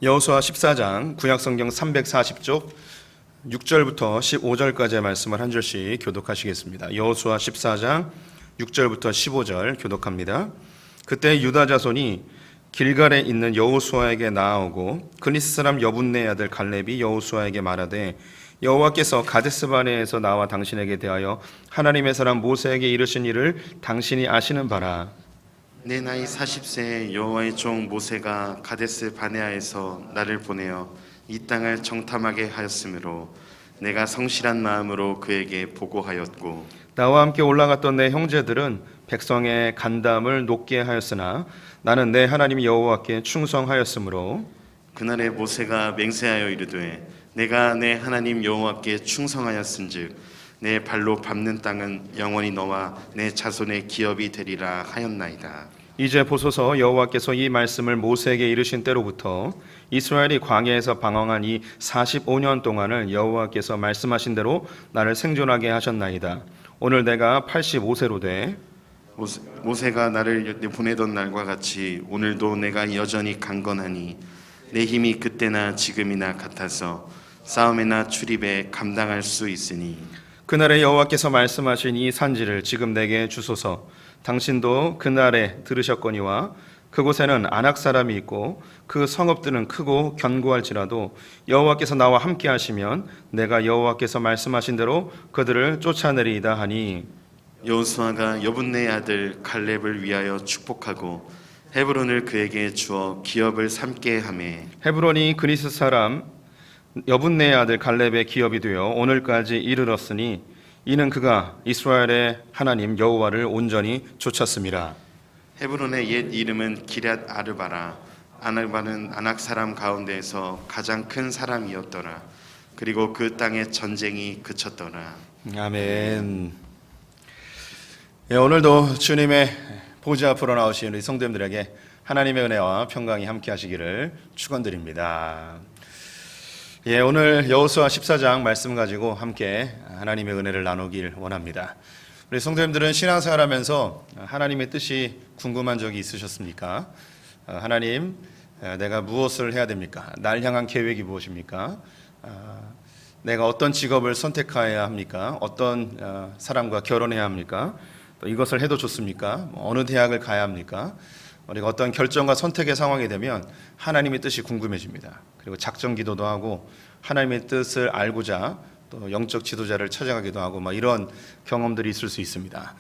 여호수아 14장 구약성경 340쪽 6절부터 15절까지의 말씀을 한 절씩 교독하시겠습니다. 여호수아 14장 6절부터 15절 교독합니다. 그때 유다 자손이 길갈에 있는 여호수아에게 나아오고 그니스 사람 여분네 아들 갈렙이 여호수아에게 말하되 여호와께서 가데스바네에서 나와 당신에게 대하여 하나님의 사람 모세에게 이르신 일을 당신이 아시는 바라. 내 나이 40세에 여호와의 종 모세가 가데스 바네아에서 나를 보내어 이 땅을 정탐하게 하였으므로 내가 성실한 마음으로 그에게 보고하였고 나와 함께 올라갔던 내 형제들은 백성의 간담을 높게 하였으나 나는 내 하나님 여호와께 충성하였으므로 그날에 모세가 맹세하여 이르되 내가 내 하나님 여호와께 충성하였은즉 내 발로 밟는 땅은 영원히 너와 내 자손의 기업이 되리라 하였나이다. 이제 보소서 여호와께서 이 말씀을 모세에게 이르신 때로부터 이스라엘이 광야에서 방황한 이 45년 동안을 여호와께서 말씀하신 대로 나를 생존하게 하셨나이다. 오늘 내가 85세로 돼 모세가 나를 보내던 날과 같이 오늘도 내가 여전히 강건하니 내 힘이 그때나 지금이나 같아서 싸움이나 출입에 감당할 수 있으니 그날에 여호와께서 말씀하신 이 산지를 지금 내게 주소서. 당신도 그날에 들으셨거니와 그곳에는 아낙 사람이 있고 그 성읍들은 크고 견고할지라도 여호와께서 나와 함께 하시면 내가 여호와께서 말씀하신 대로 그들을 쫓아내리이다 하니 여호수아가 여분네 아들 갈렙을 위하여 축복하고 헤브론을 그에게 주어 기업을 삼게 하매 헤브론이 그니스 사람 여분네 아들 갈렙의 기업이 되어 오늘까지 이르렀으니 이는 그가 이스라엘의 하나님 여호와를 온전히 좇았습니다. 헤브론의 옛 이름은 기럇 아르바라. 아르바는 아낙 사람 가운데에서 가장 큰 사람이었더라. 그리고 그 땅에 전쟁이 그쳤더라. 아멘. 예, 오늘도 주님의 보좌 앞으로 나오신 우리 성도님들에게 하나님의 은혜와 평강이 함께 하시기를 축원드립니다. 예, 오늘 여호수아 14장 말씀 가지고 함께 하나님의 은혜를 나누길 원합니다. 우리 성도님들은 신앙생활하면서 하나님의 뜻이 궁금한 적이 있으셨습니까? 하나님, 내가 무엇을 해야 됩니까? 날 향한 계획이 무엇입니까? 내가 어떤 직업을 선택해야 합니까? 어떤 사람과 결혼해야 합니까? 또 이것을 해도 좋습니까? 어느 대학을 가야 합니까? 우리가 어떤 결정과 선택의 상황이 되면 하나님의 뜻이 궁금해집니다. 그리고 작전 기도도 하고 하나님의 뜻을 알고자 또 영적 지도자를 찾아가기도 하고 이런 경험들이 있을 수 있습니다.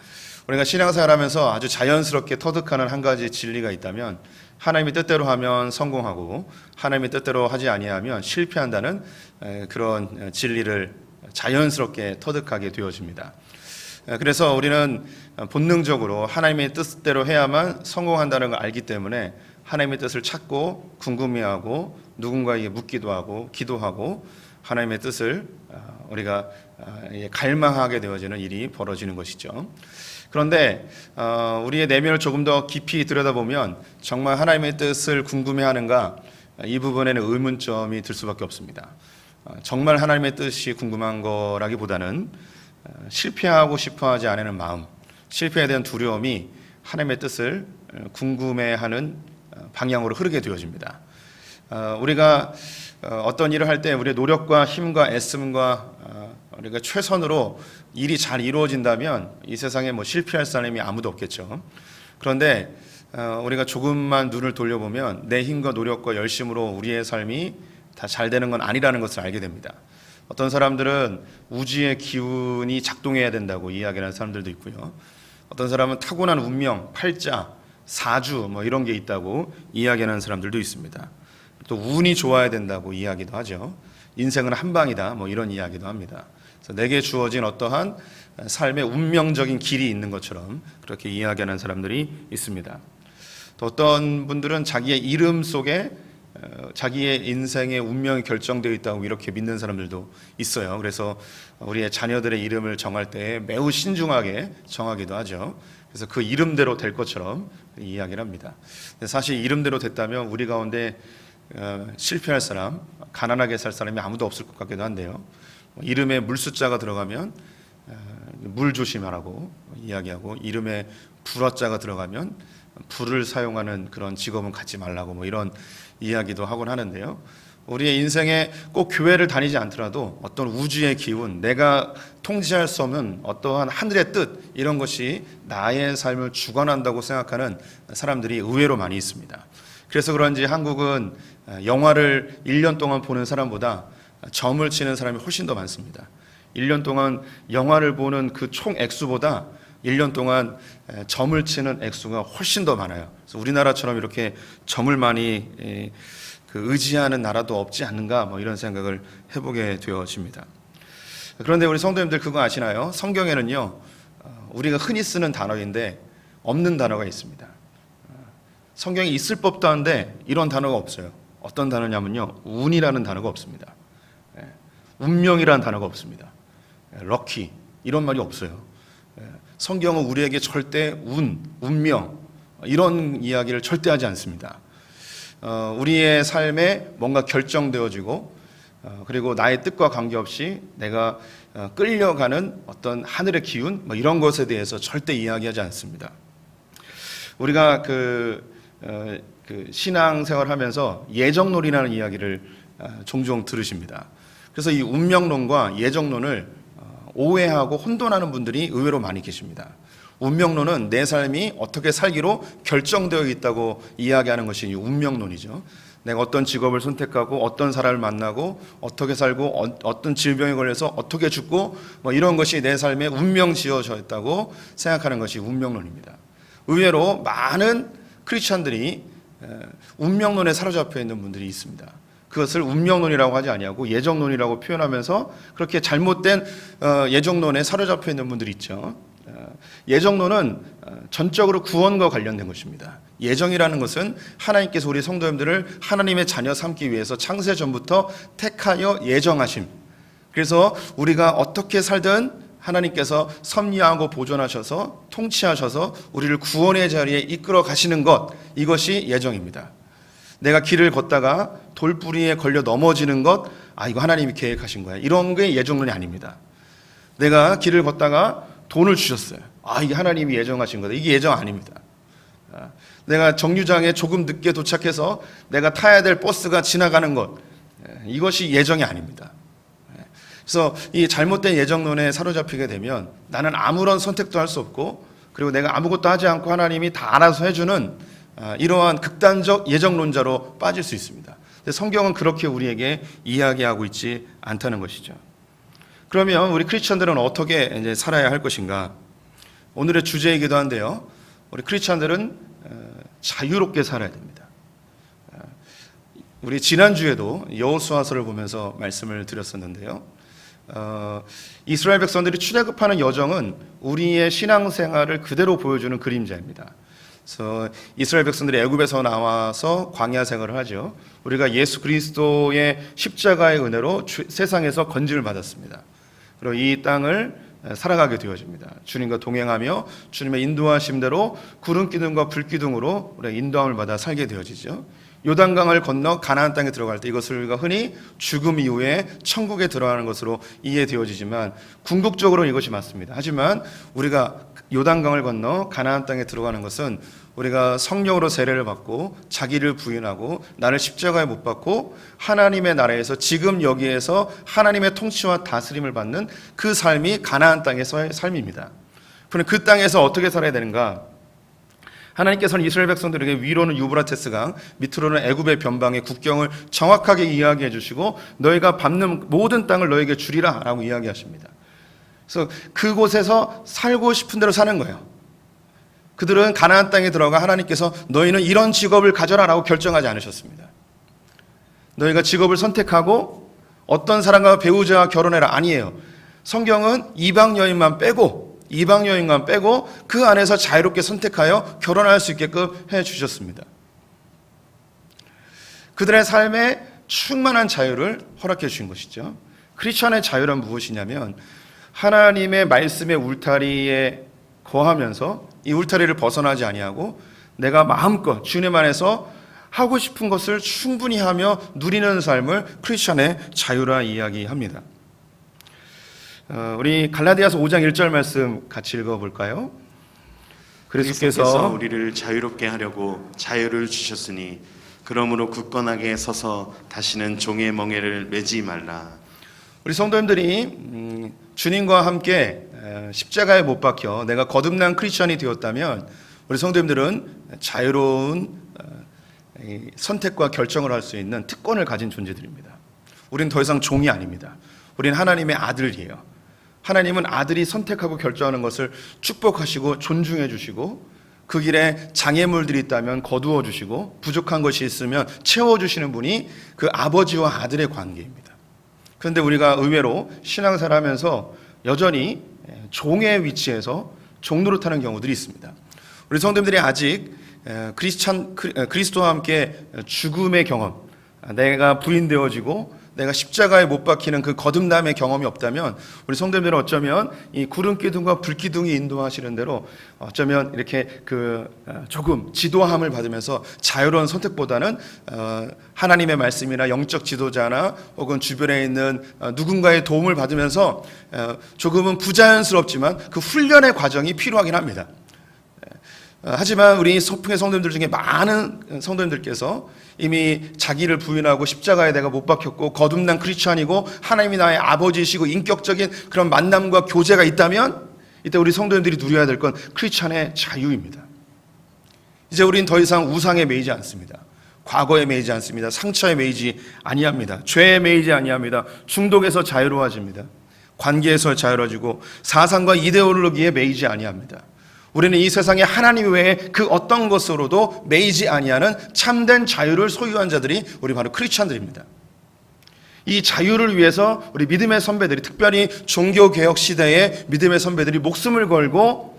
우리가 신앙생활하면서 아주 자연스럽게 터득하는 한 가지 진리가 있다면 하나님의 뜻대로 하면 성공하고 하나님의 뜻대로 하지 아니하면 실패한다는 그런 진리를 자연스럽게 터득하게 되어집니다. 그래서 우리는 본능적으로 하나님의 뜻대로 해야만 성공한다는 걸 알기 때문에 하나님의 뜻을 찾고 궁금해하고 누군가에게 묻기도 하고 기도하고 하나님의 뜻을 우리가 갈망하게 되어지는 일이 벌어지는 것이죠. 그런데 우리의 내면을 조금 더 깊이 들여다보면 정말 하나님의 뜻을 궁금해하는가, 이 부분에는 의문점이 들 수밖에 없습니다. 정말 하나님의 뜻이 궁금한 거라기보다는 실패하고 싶어하지 않는 마음, 실패에 대한 두려움이 하나님의 뜻을 궁금해하는 방향으로 흐르게 되어집니다. 우리가 어떤 일을 할 때 우리의 노력과 힘과 애씀과 우리가 최선으로 일이 잘 이루어진다면 이 세상에 실패할 사람이 아무도 없겠죠. 그런데 우리가 조금만 눈을 돌려보면 내 힘과 노력과 열심으로 우리의 삶이 다 잘 되는 건 아니라는 것을 알게 됩니다. 어떤 사람들은 우주의 기운이 작동해야 된다고 이야기하는 사람들도 있고요. 어떤 사람은 타고난 운명, 팔자, 사주 이런 게 있다고 이야기하는 사람들도 있습니다. 또 운이 좋아야 된다고 이야기도 하죠. 인생은 한 방이다 이런 이야기도 합니다. 그래서 내게 주어진 어떠한 삶의 운명적인 길이 있는 것처럼 그렇게 이야기하는 사람들이 있습니다. 또 어떤 분들은 자기의 이름 속에 자기의 인생의 운명이 결정되어 있다고 이렇게 믿는 사람들도 있어요. 그래서 우리의 자녀들의 이름을 정할 때 매우 신중하게 정하기도 하죠. 그래서 그 이름대로 될 것처럼 이야기를 합니다. 사실 이름대로 됐다면 우리 가운데 실패할 사람, 가난하게 살 사람이 아무도 없을 것 같기도 한데요. 이름에 물 숫자가 들어가면 물 조심하라고 이야기하고, 이름에 불화자가 들어가면 불을 사용하는 그런 직업은 갖지 말라고 이런 이야기도 하곤 하는데요. 우리의 인생에 꼭 교회를 다니지 않더라도 어떤 우주의 기운, 내가 통제할 수 없는 어떠한 하늘의 뜻, 이런 것이 나의 삶을 주관한다고 생각하는 사람들이 의외로 많이 있습니다. 그래서 그런지 한국은 영화를 1년 동안 보는 사람보다 점을 치는 사람이 훨씬 더 많습니다. 1년 동안 영화를 보는 그 총 액수보다 1년 동안 점을 치는 액수가 훨씬 더 많아요. 그래서 우리나라처럼 이렇게 점을 많이 의지하는 나라도 없지 않는가, 이런 생각을 해보게 되어집니다. 그런데 우리 성도님들 그거 아시나요? 성경에는요, 우리가 흔히 쓰는 단어인데 없는 단어가 있습니다. 성경에 있을 법도 한데 이런 단어가 없어요. 어떤 단어냐면요, 운이라는 단어가 없습니다. 운명이라는 단어가 없습니다. 럭키, 이런 말이 없어요. 성경은 우리에게 절대 운명, 이런 이야기를 절대 하지 않습니다. 우리의 삶에 뭔가 결정되어지고, 그리고 나의 뜻과 관계없이 내가 끌려가는 어떤 하늘의 기운, 이런 것에 대해서 절대 이야기하지 않습니다. 우리가 신앙생활하면서 예정론이라는 이야기를 종종 들으십니다. 그래서 이 운명론과 예정론을 오해하고 혼돈하는 분들이 의외로 많이 계십니다. 운명론은 내 삶이 어떻게 살기로 결정되어 있다고 이야기하는 것이 운명론이죠. 내가 어떤 직업을 선택하고 어떤 사람을 만나고 어떻게 살고 어떤 질병에 걸려서 어떻게 죽고 이런 것이 내 삶에 운명 지어져 있다고 생각하는 것이 운명론입니다. 의외로 많은 크리스천들이 운명론에 사로잡혀 있는 분들이 있습니다. 그것을 운명론이라고 하지 아니하고 예정론이라고 표현하면서 그렇게 잘못된 예정론에 사로잡혀 있는 분들이 있죠. 예정론은 전적으로 구원과 관련된 것입니다. 예정이라는 것은 하나님께서 우리 성도님들을 하나님의 자녀 삼기 위해서 창세 전부터 택하여 예정하심. 그래서 우리가 어떻게 살든 하나님께서 섭리하고 보존하셔서 통치하셔서 우리를 구원의 자리에 이끌어 가시는 것, 이것이 예정입니다. 내가 길을 걷다가 돌뿌리에 걸려 넘어지는 것, 이거 하나님이 계획하신 거야, 이런 게 예정론이 아닙니다. 내가 길을 걷다가 돈을 주셨어요. 이게 하나님이 예정하신 거다, 이게 예정 아닙니다. 내가 정류장에 조금 늦게 도착해서 내가 타야 될 버스가 지나가는 것, 이것이 예정이 아닙니다. 그래서 이 잘못된 예정론에 사로잡히게 되면 나는 아무런 선택도 할 수 없고, 그리고 내가 아무것도 하지 않고 하나님이 다 알아서 해주는 이러한 극단적 예정론자로 빠질 수 있습니다. 근데 성경은 그렇게 우리에게 이야기하고 있지 않다는 것이죠. 그러면 우리 크리스천들은 어떻게 이제 살아야 할 것인가? 오늘의 주제이기도 한데요, 우리 크리스천들은 자유롭게 살아야 됩니다. 우리 지난주에도 여호수아서를 보면서 말씀을 드렸었는데요, 이스라엘 백성들이 출애굽하는 여정은 우리의 신앙생활을 그대로 보여주는 그림자입니다. 그래서 이스라엘 백성들이 애굽에서 나와서 광야 생활을 하죠. 우리가 예수 그리스도의 십자가의 은혜로 세상에서 건짐을 받았습니다. 그리고 이 땅을 살아가게 되어집니다. 주님과 동행하며 주님의 인도하심대로 구름 기둥과 불 기둥으로 우리가 인도함을 받아 살게 되어지죠. 요단강을 건너 가나안 땅에 들어갈 때 이것을 우리가 흔히 죽음 이후에 천국에 들어가는 것으로 이해되어지지만 궁극적으로는 이것이 맞습니다. 하지만 우리가 요단강을 건너 가나안 땅에 들어가는 것은 우리가 성령으로 세례를 받고 자기를 부인하고 나를 십자가에 못 박고 하나님의 나라에서 지금 여기에서 하나님의 통치와 다스림을 받는 그 삶이 가나안 땅에서의 삶입니다. 그럼 그 땅에서 어떻게 살아야 되는가? 하나님께서는 이스라엘 백성들에게 위로는 유브라테스 강, 밑으로는 애굽의 변방의 국경을 정확하게 이야기해 주시고 너희가 밟는 모든 땅을 너희에게 주리라 라고 이야기하십니다. 그래서 그곳에서 살고 싶은 대로 사는 거예요. 그들은 가나안 땅에 들어가 하나님께서 너희는 이런 직업을 가져라 라고 결정하지 않으셨습니다. 너희가 직업을 선택하고 어떤 사람과 배우자와 결혼해라, 아니에요. 성경은 이방 여인만 빼고 그 안에서 자유롭게 선택하여 결혼할 수 있게끔 해주셨습니다. 그들의 삶에 충만한 자유를 허락해 주신 것이죠. 크리스천의 자유란 무엇이냐면 하나님의 말씀의 울타리에 거하면서 이 울타리를 벗어나지 아니하고 내가 마음껏 주님 안에서 하고 싶은 것을 충분히 하며 누리는 삶을 크리스천의 자유라 이야기합니다. 우리 갈라디아서 5장 1절 말씀 같이 그리스도께서 우리를 자유롭게 하려고 자유를 주셨으니 그러므로 굳건하게 서서 다시는 종의 멍에를 매지 말라. 우리 성도님들이 주님과 함께 십자가에 못 박혀 내가 거듭난 크리스천이 되었다면 우리 성도님들은 자유로운 선택과 결정을 할 수 있는 특권을 가진 존재들입니다. 우리는 더 이상 종이 아닙니다. 우리는 하나님의 아들이에요. 하나님은 아들이 선택하고 결정하는 것을 축복하시고 존중해 주시고 그 길에 장애물들이 있다면 거두어 주시고 부족한 것이 있으면 채워주시는 분이 그 아버지와 아들의 관계입니다. 그런데 우리가 의외로 신앙생활 하면서 여전히 종의 위치에서 종 노릇하는 경우들이 있습니다. 우리 성도님들이 아직 그리스도와 함께 죽음의 경험, 내가 부인되어지고 내가 십자가에 못 박히는 그 거듭남의 경험이 없다면 우리 성도님들은 어쩌면 이 구름 기둥과 불 기둥이 인도하시는 대로 어쩌면 이렇게 조금 지도함을 받으면서 자유로운 선택보다는 하나님의 말씀이나 영적 지도자나 혹은 주변에 있는 누군가의 도움을 받으면서 조금은 부자연스럽지만 그 훈련의 과정이 필요하긴 합니다. 하지만 우리 서풍의 성도님들 중에 많은 성도님들께서 이미 자기를 부인하고 십자가에 내가 못 박혔고 거듭난 크리스찬이고 하나님이 나의 아버지이시고 인격적인 그런 만남과 교제가 있다면 이때 우리 성도님들이 누려야 될 건 크리스찬의 자유입니다. 이제 우린 더 이상 우상에 매이지 않습니다. 과거에 매이지 않습니다. 상처에 매이지 아니합니다. 죄에 매이지 아니합니다. 중독에서 자유로워집니다. 관계에서 자유로워지고 사상과 이데올로기에 매이지 아니합니다. 우리는 이 세상에 하나님 외에 그 어떤 것으로도 매이지 아니하는 참된 자유를 소유한 자들이 우리 바로 크리스찬들입니다. 이 자유를 위해서 우리 믿음의 선배들이, 특별히 종교개혁 시대의 믿음의 선배들이 목숨을 걸고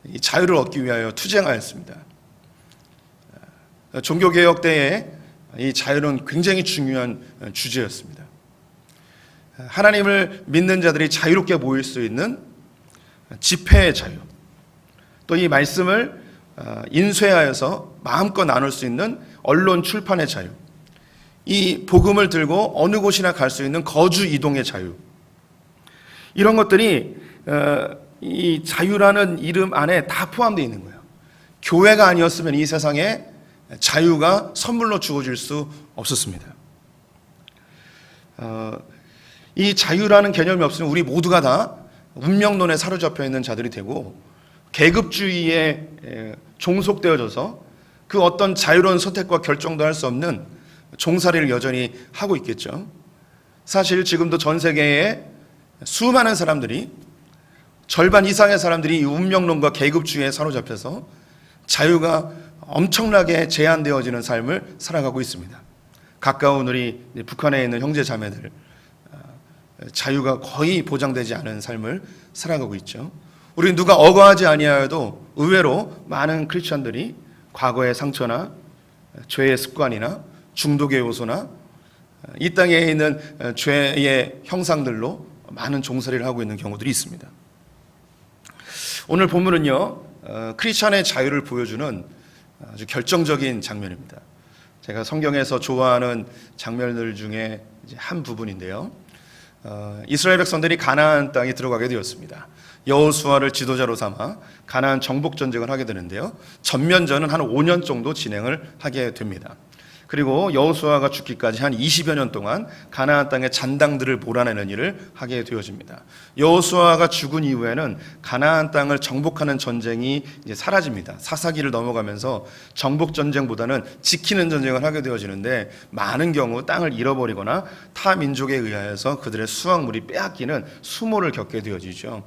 이 자유를 얻기 위하여 투쟁하였습니다. 종교개혁 때에 이 자유는 굉장히 중요한 주제였습니다. 하나님을 믿는 자들이 자유롭게 모일 수 있는 집회의 자유, 또 이 말씀을 인쇄하여서 마음껏 나눌 수 있는 언론 출판의 자유, 이 복음을 들고 어느 곳이나 갈 수 있는 거주 이동의 자유, 이런 것들이 이 자유라는 이름 안에 다 포함되어 있는 거예요. 교회가 아니었으면 이 세상에 자유가 선물로 주어질 수 없었습니다. 이 자유라는 개념이 없으면 우리 모두가 다 운명론에 사로잡혀 있는 자들이 되고 계급주의에 종속되어져서 그 어떤 자유로운 선택과 결정도 할 수 없는 종살이를 여전히 하고 있겠죠. 사실 지금도 전 세계에 수많은 사람들이, 절반 이상의 사람들이 이 운명론과 계급주의에 사로잡혀서 자유가 엄청나게 제한되어지는 삶을 살아가고 있습니다. 가까운 우리 북한에 있는 형제 자매들, 자유가 거의 보장되지 않은 삶을 살아가고 있죠. 우리 누가 억울하지 아니하여도 의외로 많은 크리스천들이 과거의 상처나 죄의 습관이나 중독의 요소나 이 땅에 있는 죄의 형상들로 많은 종살이를 하고 있는 경우들이 있습니다. 오늘 본문은요, 크리스천의 자유를 보여주는 아주 결정적인 장면입니다. 제가 성경에서 좋아하는 장면들 중에 한 부분인데요, 이스라엘 백성들이 가나안 땅에 들어가게 되었습니다. 여호수아를 지도자로 삼아 가나안 정복 전쟁을 하게 되는데요, 전면전은 한 5년 정도 진행을 하게 됩니다. 그리고 여호수아가 죽기까지 한 20여 년 동안 가나안 땅의 잔당들을 몰아내는 일을 하게 되어집니다. 여호수아가 죽은 이후에는 가나안 땅을 정복하는 전쟁이 이제 사라집니다. 사사기를 넘어가면서 정복 전쟁보다는 지키는 전쟁을 하게 되어지는데, 많은 경우 땅을 잃어버리거나 타 민족에 의하여서 그들의 수확물이 빼앗기는 수모를 겪게 되어지죠.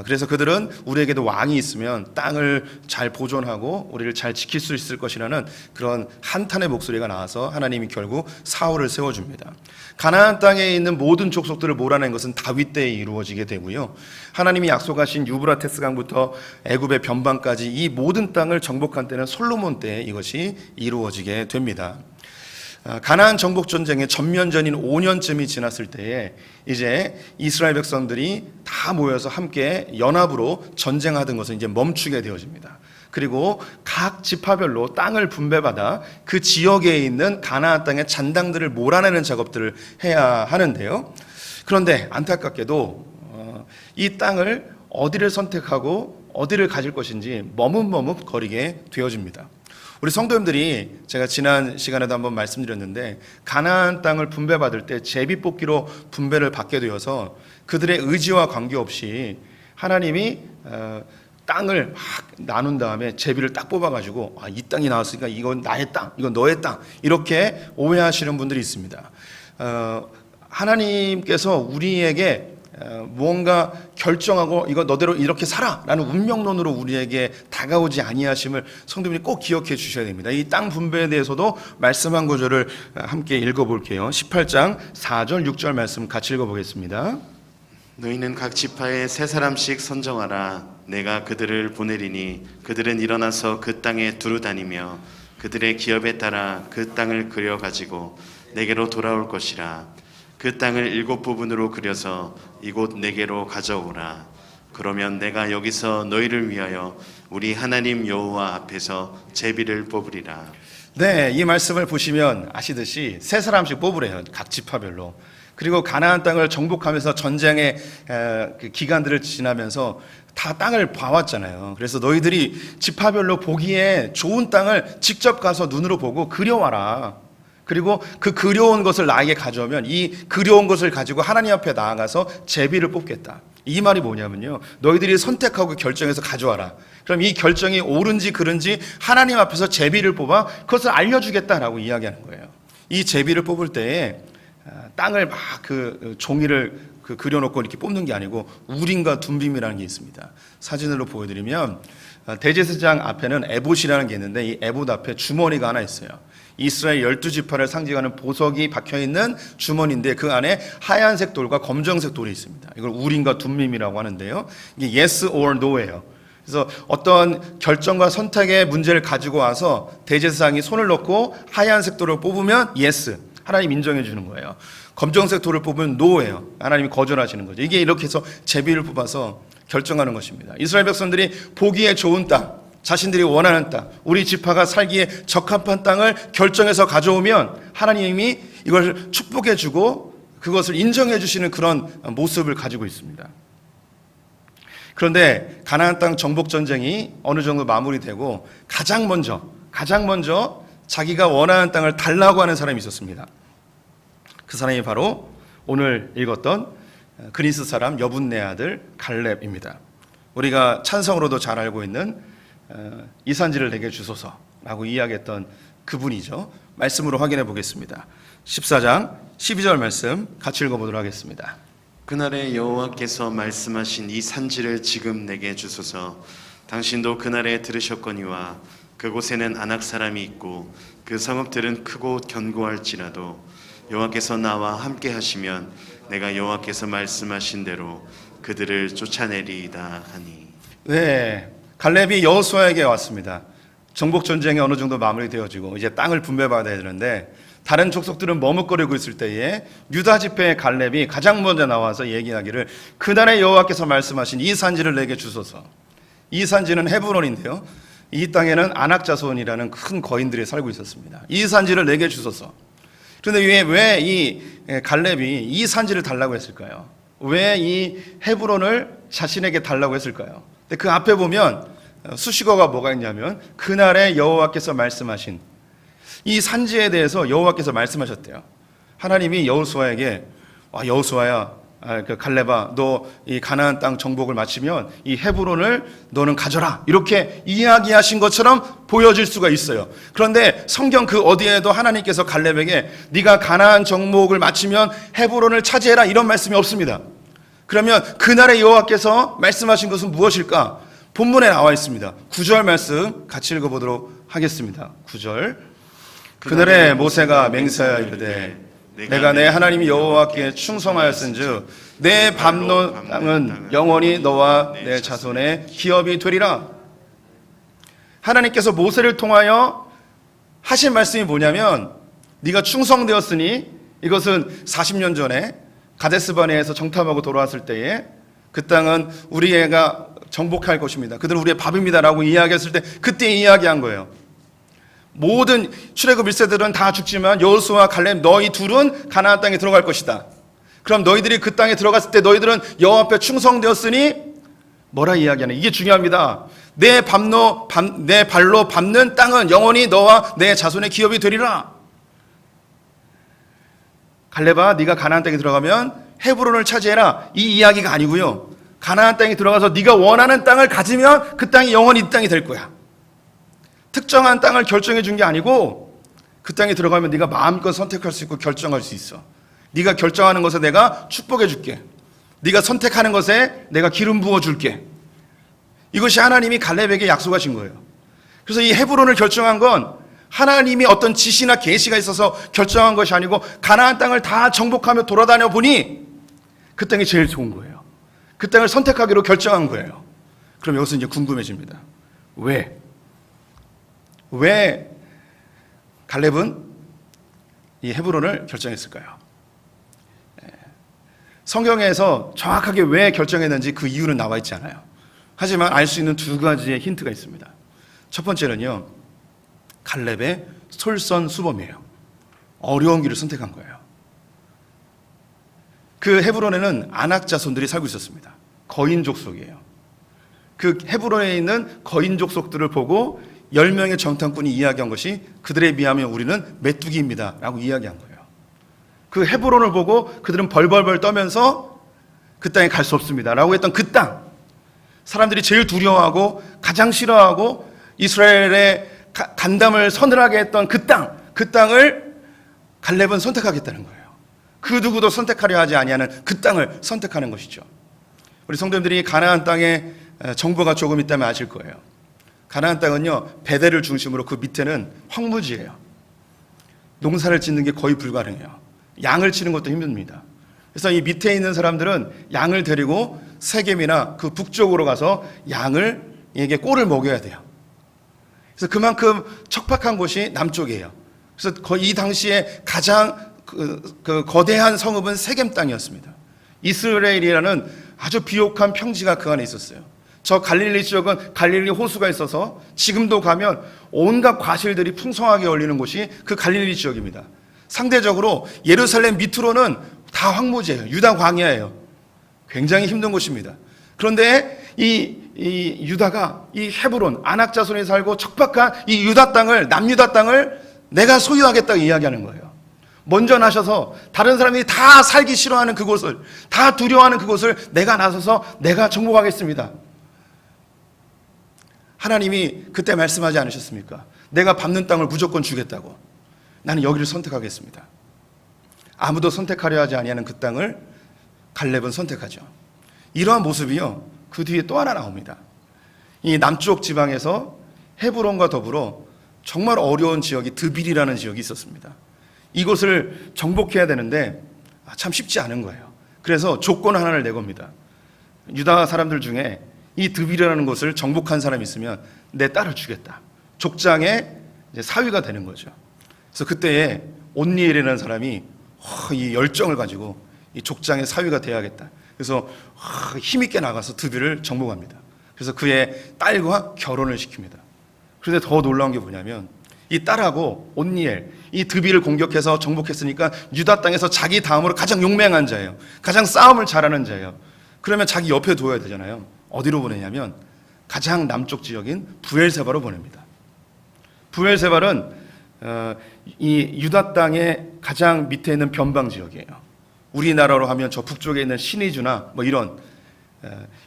그래서 그들은 우리에게도 왕이 있으면 땅을 잘 보존하고 우리를 잘 지킬 수 있을 것이라는 그런 한탄의 목소리가 나와서 하나님이 결국 사울을 세워줍니다. 가나안 땅에 있는 모든 족속들을 몰아낸 것은 다윗 때에 이루어지게 되고요, 하나님이 약속하신 유브라테스 강부터 애굽의 변방까지 이 모든 땅을 정복한 때는 솔로몬 때에 이것이 이루어지게 됩니다. 가나안 정복 전쟁의 전면전인 5년쯤이 지났을 때에 이제 이스라엘 백성들이 다 모여서 함께 연합으로 전쟁하던 것은 이제 멈추게 되어집니다. 그리고 각 지파별로 땅을 분배받아 그 지역에 있는 가나안 땅의 잔당들을 몰아내는 작업들을 해야 하는데요, 그런데 안타깝게도 이 땅을 어디를 선택하고 어디를 가질 것인지 머뭇머뭇 거리게 되어집니다. 우리 성도님들이 제가 지난 시간에도 한번 말씀드렸는데 가나안 땅을 분배받을 때 제비뽑기로 분배를 받게 되어서 그들의 의지와 관계없이 하나님이 땅을 막 나눈 다음에 제비를 딱 뽑아가지고 이 땅이 나왔으니까 이건 나의 땅, 이건 너의 땅 이렇게 오해하시는 분들이 있습니다. 하나님께서 우리에게 무언가 결정하고 이거 너대로 이렇게 살아라는 운명론으로 우리에게 다가오지 아니하심을 성도님이 꼭 기억해 주셔야 됩니다. 이 땅 분배에 대해서도 말씀한 구절을 함께 읽어볼게요. 18장 4절 6절 말씀 같이 읽어보겠습니다. 너희는 각 지파에 세 사람씩 선정하라. 내가 그들을 보내리니 그들은 일어나서 그 땅에 두루 다니며 그들의 기업에 따라 그 땅을 그려 가지고 내게로 돌아올 것이라. 그 땅을 7 부분으로 그려서 이곳 내게로 가져오라. 그러면 내가 여기서 너희를 위하여 우리 하나님 여호와 앞에서 제비를 뽑으리라. 네, 이 말씀을 보시면 아시듯이 세 사람씩 뽑으래요. 각 지파별로. 그리고 가나안 땅을 정복하면서 전쟁의 그 기간들을 지나면서 다 땅을 봐왔잖아요. 그래서 너희들이 지파별로 보기에 좋은 땅을 직접 가서 눈으로 보고 그려와라. 그리고 그 그려온 것을 나에게 가져오면 이 그려온 것을 가지고 하나님 앞에 나아가서 제비를 뽑겠다. 이 말이 뭐냐면요, 너희들이 선택하고 결정해서 가져와라. 그럼 이 결정이 옳은지 그른지 하나님 앞에서 제비를 뽑아 그것을 알려주겠다라고 이야기하는 거예요. 이 제비를 뽑을 때에 땅을 막 그 종이를 그려놓고 이렇게 뽑는 게 아니고 우림과 둠빔이라는 게 있습니다. 사진으로 보여드리면 대제사장 앞에는 에봇이라는 게 있는데 이 에봇 앞에 주머니가 하나 있어요. 이스라엘 12지파를 상징하는 보석이 박혀있는 주머니인데 그 안에 하얀색 돌과 검정색 돌이 있습니다. 이걸 우림과 둠밈이라고 하는데요. 이게 yes or no예요. 그래서 어떤 결정과 선택의 문제를 가지고 와서 대제사장이 손을 넣고 하얀색 돌을 뽑으면 yes, 하나님 인정해 주는 거예요. 검정색 돌을 뽑으면 no예요. 하나님이 거절하시는 거죠. 이게 이렇게 해서 제비를 뽑아서 결정하는 것입니다. 이스라엘 백성들이 보기에 좋은 땅, 자신들이 원하는 땅, 우리 지파가 살기에 적합한 땅을 결정해서 가져오면 하나님이 이걸 축복해 주고 그것을 인정해 주시는 그런 모습을 가지고 있습니다. 그런데 가나안 땅 정복 전쟁이 어느 정도 마무리되고 가장 먼저 자기가 원하는 땅을 달라고 하는 사람이 있었습니다. 그 사람이 바로 오늘 읽었던 그니스 사람 여분네 아들 갈렙입니다. 우리가 찬성으로도 잘 알고 있는 이 산지를 내게 주소서라고 이야기했던 그분이죠. 말씀으로 확인해 보겠습니다. 14장 12절 말씀 같이 읽어보도록 하겠습니다. 그날에 여호와께서 말씀하신 이 산지를 지금 내게 주소서. 당신도 그날에 들으셨거니와 그곳에는 아낙 사람이 있고 그 성읍들은 크고 견고할지라도 여호와께서 나와 함께 하시면 내가 여호와께서 말씀하신 대로 그들을 쫓아내리이다 하니. 네, 갈렙이 여호수아에게 왔습니다. 정복 전쟁이 어느 정도 마무리되어지고 이제 땅을 분배받아야 되는데 다른 족속들은 머뭇거리고 있을 때에 유다 지파의 갈렙이 가장 먼저 나와서 얘기하기를 그날에 여호와께서 말씀하신 이 산지를 내게 주소서. 이 산지는 헤브론인데요, 이 땅에는 아낙 자손이라는 큰 거인들이 살고 있었습니다. 이 산지를 내게 주소서. 그런데 왜 이 갈렙이 이 산지를 달라고 했을까요? 왜 이 헤브론을 자신에게 달라고 했을까요? 근데 그 앞에 보면 수식어가 뭐가 있냐면 그날에 여호와께서 말씀하신 이 산지에 대해서 여호와께서 말씀하셨대요. 하나님이 여호수아에게 여호수아야, 그 갈렙아, 너 이 가나안 땅 정복을 마치면 이 헤브론을 너는 가져라, 이렇게 이야기하신 것처럼 보여질 수가 있어요. 그런데 성경 그 어디에도 하나님께서 갈렙에게 네가 가나안 정복을 마치면 헤브론을 차지해라 이런 말씀이 없습니다. 그러면 그날에 여호와께서 말씀하신 것은 무엇일까? 본문에 나와 있습니다. 9절 말씀 같이 읽어보도록 하겠습니다. 9절. 그날에 모세가 맹세하여 이르되 내가 내 하나님 여호와께 충성하였은즉 내 밤노 땅은 영원히 너와 내 자손의 기업이 되리라. 하나님께서 모세를 통하여 하신 말씀이 뭐냐면 네가 충성되었으니, 이것은 40년 전에 가데스바네에서 정탐하고 돌아왔을 때에 그 땅은 우리 애가 정복할 것입니다, 그들은 우리의 밥입니다 라고 이야기했을 때 그때 이야기한 거예요. 모든 출애굽 1세들은 다 죽지만 여호수아와 갈렙 너희 둘은 가나안 땅에 들어갈 것이다. 그럼 너희들이 그 땅에 들어갔을 때 너희들은 여호와 앞에 충성되었으니 뭐라 이야기하냐? 이게 중요합니다. 내 발로 밟는 땅은 영원히 너와 내 자손의 기업이 되리라. 갈렙아, 네가 가나안 땅에 들어가면 헤브론을 차지해라. 이 이야기가 아니고요. 가나안 땅에 들어가서 네가 원하는 땅을 가지면 그 땅이 영원히 네 땅이 될 거야. 특정한 땅을 결정해 준 게 아니고 그 땅에 들어가면 네가 마음껏 선택할 수 있고 결정할 수 있어. 네가 결정하는 것에 내가 축복해 줄게. 네가 선택하는 것에 내가 기름 부어 줄게. 이것이 하나님이 갈렙에게 약속하신 거예요. 그래서 이 헤브론을 결정한 건 하나님이 어떤 지시나 계시가 있어서 결정한 것이 아니고 가나안 땅을 다 정복하며 돌아다녀 보니 그 땅이 제일 좋은 거예요. 그 땅을 선택하기로 결정한 거예요. 그럼 여기서 이제 궁금해집니다. 왜 갈렙은 이 헤브론을 결정했을까요? 성경에서 정확하게 왜 결정했는지 그 이유는 나와 있지 않아요. 하지만 알 수 있는 두 가지의 힌트가 있습니다. 첫 번째는요, 갈렙의 솔선수범이에요. 어려운 길을 선택한 거예요. 그 헤브론에는 아낙 자손들이 살고 있었습니다. 거인 족속이에요. 그 헤브론에 있는 거인 족속들을 보고 10명의 정탐꾼이 이야기한 것이 그들에 비하면 우리는 메뚜기입니다 라고 이야기한 거예요. 그 헤브론을 보고 그들은 벌벌벌 떠면서 그 땅에 갈 수 없습니다 라고 했던 그 땅, 사람들이 제일 두려워하고 가장 싫어하고 이스라엘의 간담을 서늘하게 했던 그 땅을 갈렙은 선택하겠다는 거예요. 그 누구도 선택하려 하지 아니하는 그 땅을 선택하는 것이죠. 우리 성도님들이 가나안 땅에 정보가 조금 있다면 아실 거예요. 가나안 땅은요, 베델을 중심으로 그 밑에는 황무지예요. 농사를 짓는 게 거의 불가능해요. 양을 치는 것도 힘듭니다. 그래서 이 밑에 있는 사람들은 양을 데리고 세겜이나 그 북쪽으로 가서 양을 에게 꼴을 먹여야 돼요. 그래서 그만큼 척박한 곳이 남쪽이에요. 그래서 이 당시에 가장 그 거대한 성읍은 세겜 땅이었습니다. 이스라엘이라는 아주 비옥한 평지가 그 안에 있었어요. 저 갈릴리 지역은 갈릴리 호수가 있어서 지금도 가면 온갖 과실들이 풍성하게 열리는 곳이 그 갈릴리 지역입니다. 상대적으로 예루살렘 밑으로는 다 황무지예요. 유다 광야예요. 굉장히 힘든 곳입니다. 그런데 이 유다가 이 헤브론 아낙 자손이 살고 척박한 이 유다 땅을, 남유다 땅을 내가 소유하겠다고 이야기하는 거예요. 먼저 나셔서 다른 사람들이 다 살기 싫어하는 그곳을, 다 두려워하는 그곳을 내가 나서서 내가 정복하겠습니다. 하나님이 그때 말씀하지 않으셨습니까? 내가 밟는 땅을 무조건 주겠다고. 나는 여기를 선택하겠습니다. 아무도 선택하려 하지 아니하는 그 땅을 갈렙은 선택하죠. 이러한 모습이요, 그 뒤에 또 하나 나옵니다. 이 남쪽 지방에서 헤브론과 더불어 정말 어려운 지역이 드빌이라는 지역이 있었습니다. 이곳을 정복해야 되는데 참 쉽지 않은 거예요. 그래서 조건 하나를 내겁니다. 유다 사람들 중에 이 드빌이라는 곳을 정복한 사람이 있으면 내 딸을 주겠다. 족장의 사위가 되는 거죠. 그래서 그때에 온니엘이라는 사람이 이 열정을 가지고 이 족장의 사위가 돼야겠다. 그래서 힘있게 나가서 드빌을 정복합니다. 그래서 그의 딸과 결혼을 시킵니다. 그런데 더 놀라운 게 뭐냐면 이 딸하고 온니엘, 이 드빌을 공격해서 정복했으니까 유다 땅에서 자기 다음으로 가장 용맹한 자예요. 가장 싸움을 잘하는 자예요. 그러면 자기 옆에 둬야 되잖아요. 어디로 보내냐면 가장 남쪽 지역인 부엘세바로 보냅니다. 부엘세바는 이 유다 땅의 가장 밑에 있는 변방 지역이에요. 우리나라로 하면 저 북쪽에 있는 시니주나 뭐 이런,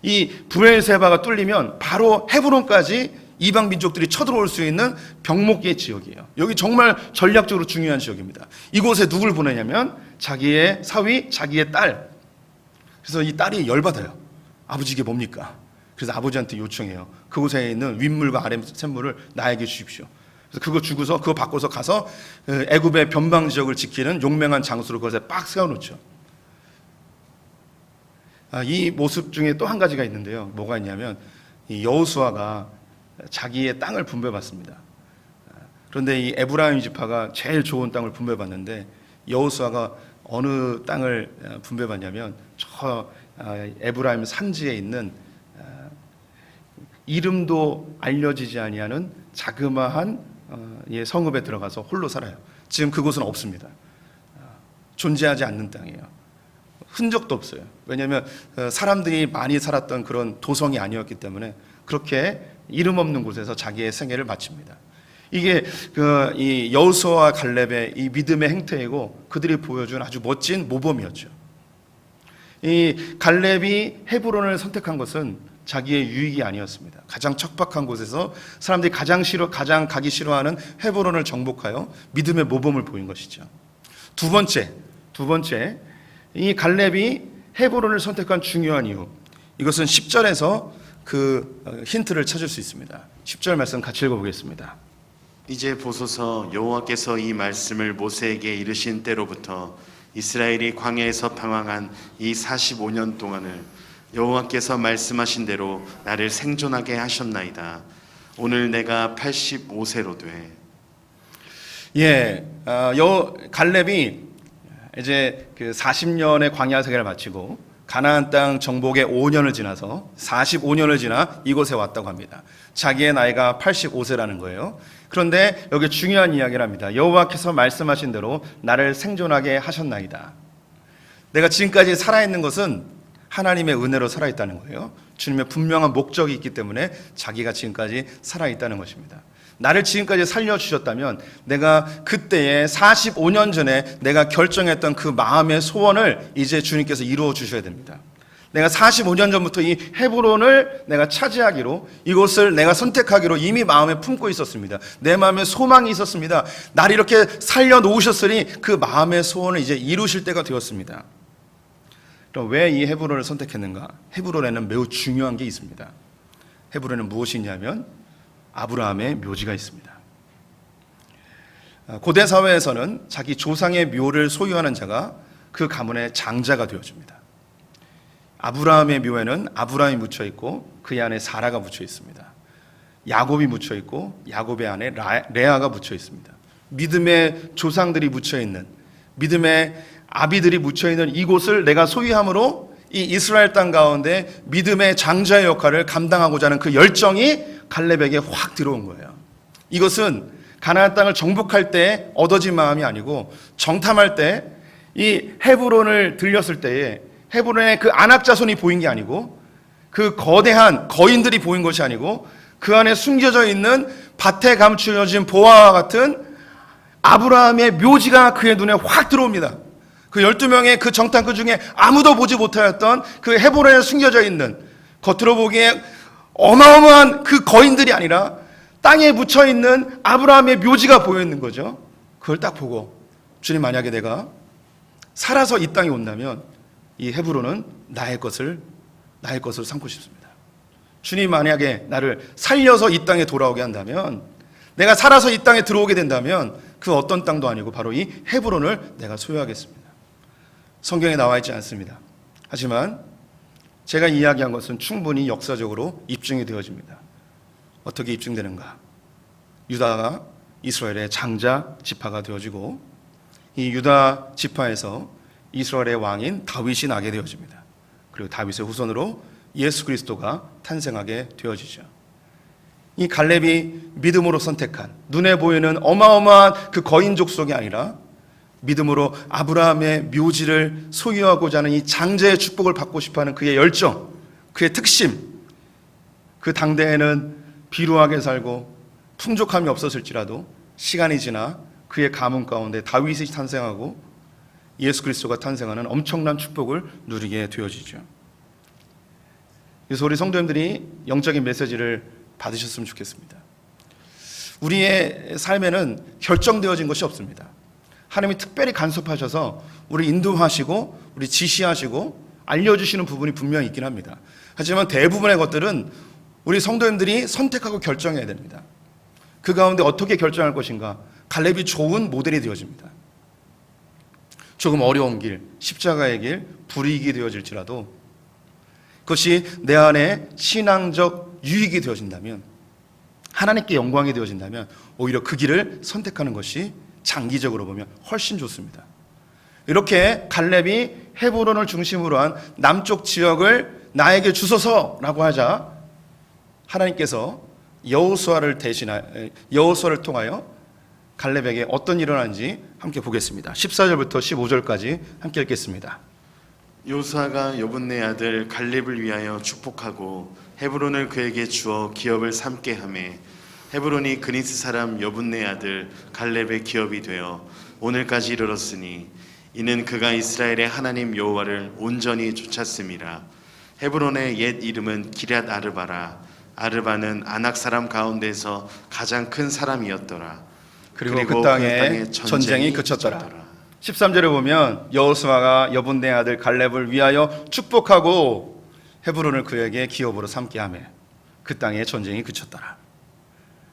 이 부엘세바가 뚫리면 바로 헤브론까지 이방 민족들이 쳐들어올 수 있는 병목의 지역이에요. 여기 정말 전략적으로 중요한 지역입니다. 이곳에 누굴 보내냐면 자기의 사위, 자기의 딸. 그래서 이 딸이 열받아요. 아버지 이게 뭡니까? 그래서 아버지한테 요청해요. 그곳에 있는 윗물과 아랫샘물을 나에게 주십시오. 그래서 그거 주고서 그거 바꿔서 가서 애굽의 변방 지역을 지키는 용맹한 장수로 그것에 빡 세워놓죠. 이 모습 중에 또 한 가지가 있는데요. 뭐가 있냐면 이 여호수아가 자기의 땅을 분배받습니다. 그런데 이 에브라임 지파가 제일 좋은 땅을 분배받는데 여호수아가 어느 땅을 분배받냐면 저 에브라임 산지에 있는 이름도 알려지지 아니하는 자그마한 성읍에 들어가서 홀로 살아요. 지금 그곳은 없습니다. 존재하지 않는 땅이에요. 흔적도 없어요. 왜냐하면 사람들이 많이 살았던 그런 도성이 아니었기 때문에 그렇게 이름 없는 곳에서 자기의 생애를 마칩니다. 이게 이 여호수아와 갈렙의 이 믿음의 행태이고 그들이 보여준 아주 멋진 모범이었죠. 이 갈렙이 헤브론을 선택한 것은 자기의 유익이 아니었습니다. 가장 척박한 곳에서 사람들이 가장 가기 싫어하는 헤브론을 정복하여 믿음의 모범을 보인 것이죠. 두 번째, 이 갈렙이 헤브론을 선택한 중요한 이유, 이것은 10절에서 그 힌트를 찾을 수 있습니다. 10절 말씀 같이 읽어보겠습니다. 이제 보소서, 여호와께서 이 말씀을 모세에게 이르신 때로부터 이스라엘이 광야에서 방황한 이 45년 동안을 여호와께서 말씀하신 대로 나를 생존하게 하셨나이다. 오늘 내가 85세로 돼. 갈렙이 이제 그 40년의 광야 생활을 마치고 가나안 땅 정복에 5년을 지나서 45년을 지나 이곳에 왔다고 합니다. 자기의 나이가 85세라는 거예요. 그런데 여기 중요한 이야기를 합니다. 여호와께서 말씀하신 대로 나를 생존하게 하셨나이다. 내가 지금까지 살아있는 것은 하나님의 은혜로 살아있다는 거예요. 주님의 분명한 목적이 있기 때문에 자기가 지금까지 살아있다는 것입니다. 나를 지금까지 살려주셨다면 내가 그때에 45년 전에 내가 결정했던 그 마음의 소원을 이제 주님께서 이루어 주셔야 됩니다. 내가 45년 전부터 이 헤브론을 내가 차지하기로, 이곳을 내가 선택하기로 이미 마음에 품고 있었습니다. 내 마음에 소망이 있었습니다. 나를 이렇게 살려놓으셨으니 그 마음의 소원을 이제 이루실 때가 되었습니다. 그럼 왜 이 헤브론을 선택했는가? 헤브론에는 매우 중요한 게 있습니다. 헤브론은 무엇이냐면 아브라함의 묘지가 있습니다. 고대 사회에서는 자기 조상의 묘를 소유하는 자가 그 가문의 장자가 되어줍니다. 아브라함의 묘에는 아브라함이 묻혀 있고 그 안에 사라가 묻혀 있습니다. 야곱이 묻혀 있고 야곱의 안에 레아가 묻혀 있습니다. 믿음의 조상들이 묻혀 있는, 믿음의 아비들이 묻혀 있는 이곳을 내가 소유함으로 이 이스라엘 땅 가운데 믿음의 장자의 역할을 감당하고자 하는 그 열정이 갈렙에게 확 들어온 거예요. 이것은 가나안 땅을 정복할 때 얻어진 마음이 아니고 정탐할 때 이 헤브론을 들렸을 때에 헤브론의 그 안악 자손이 보인 게 아니고 그 거대한 거인들이 보인 것이 아니고 그 안에 숨겨져 있는 밭에 감추어진 보화와 같은 아브라함의 묘지가 그의 눈에 확 들어옵니다. 그 12명의 그 정탐 그 중에 아무도 보지 못하였던 그 헤브론에 숨겨져 있는, 겉으로 보기에 어마어마한 그 거인들이 아니라 땅에 묻혀 있는 아브라함의 묘지가 보여 있는 거죠. 그걸 딱 보고 주님, 만약에 내가 살아서 이 땅에 온다면 이 헤브론은 나의 것을 삼고 싶습니다. 주님, 만약에 나를 살려서 이 땅에 돌아오게 한다면, 내가 살아서 이 땅에 들어오게 된다면 그 어떤 땅도 아니고 바로 이 헤브론을 내가 소유하겠습니다. 성경에 나와 있지 않습니다. 하지만 제가 이야기한 것은 충분히 역사적으로 입증이 되어집니다. 어떻게 입증되는가? 유다가 이스라엘의 장자 지파가 되어지고 이 유다 지파에서 이스라엘의 왕인 다윗이 나게 되어집니다. 그리고 다윗의 후손으로 예수 그리스도가 탄생하게 되어지죠. 이 갈렙이 믿음으로 선택한, 눈에 보이는 어마어마한 그 거인 족속이 아니라 믿음으로 아브라함의 묘지를 소유하고자 하는 이 장자의 축복을 받고 싶어하는 그의 열정, 그의 특심, 그 당대에는 비루하게 살고 풍족함이 없었을지라도 시간이 지나 그의 가문 가운데 다윗이 탄생하고 예수 그리스도가 탄생하는 엄청난 축복을 누리게 되어지죠. 그래서 우리 성도님들이 영적인 메시지를 받으셨으면 좋겠습니다. 우리의 삶에는 결정되어진 것이 없습니다. 하나님이 특별히 간섭하셔서 우리 인도하시고 우리 지시하시고 알려주시는 부분이 분명히 있긴 합니다. 하지만 대부분의 것들은 우리 성도님들이 선택하고 결정해야 됩니다. 그 가운데 어떻게 결정할 것인가? 갈렙이 좋은 모델이 되어집니다. 조금 어려운 길, 십자가의 길, 불이익이 되어질지라도 그것이 내 안에 신앙적 유익이 되어진다면, 하나님께 영광이 되어진다면 오히려 그 길을 선택하는 것이 장기적으로 보면 훨씬 좋습니다. 이렇게 갈렙이 헤브론을 중심으로 한 남쪽 지역을 나에게 주소서라고 하자 하나님께서 여호수아를 통하여 갈렙에게 어떤 일이 일어난지 함께 보겠습니다. 14절부터 15절까지 함께 읽겠습니다. 요수아가 여분네 아들 갈렙을 위하여 축복하고 헤브론을 그에게 주어 기업을 삼게 하매 헤브론이 그니스 사람 여분네 아들 갈렙의 기업이 되어 오늘까지 이르렀으니 이는 그가 이스라엘의 하나님 여호와를 온전히 쫓았음이라. 헤브론의 옛 이름은 기럇 아르바라. 아르바는 아낙 사람 가운데서 가장 큰 사람이었더라. 그리고 그 땅에 전쟁이 그쳤더라. 13절에 보면 여호수아가 여분네 아들 갈렙을 위하여 축복하고 헤브론을 그에게 기업으로 삼게 하며 그 땅에 전쟁이 그쳤더라.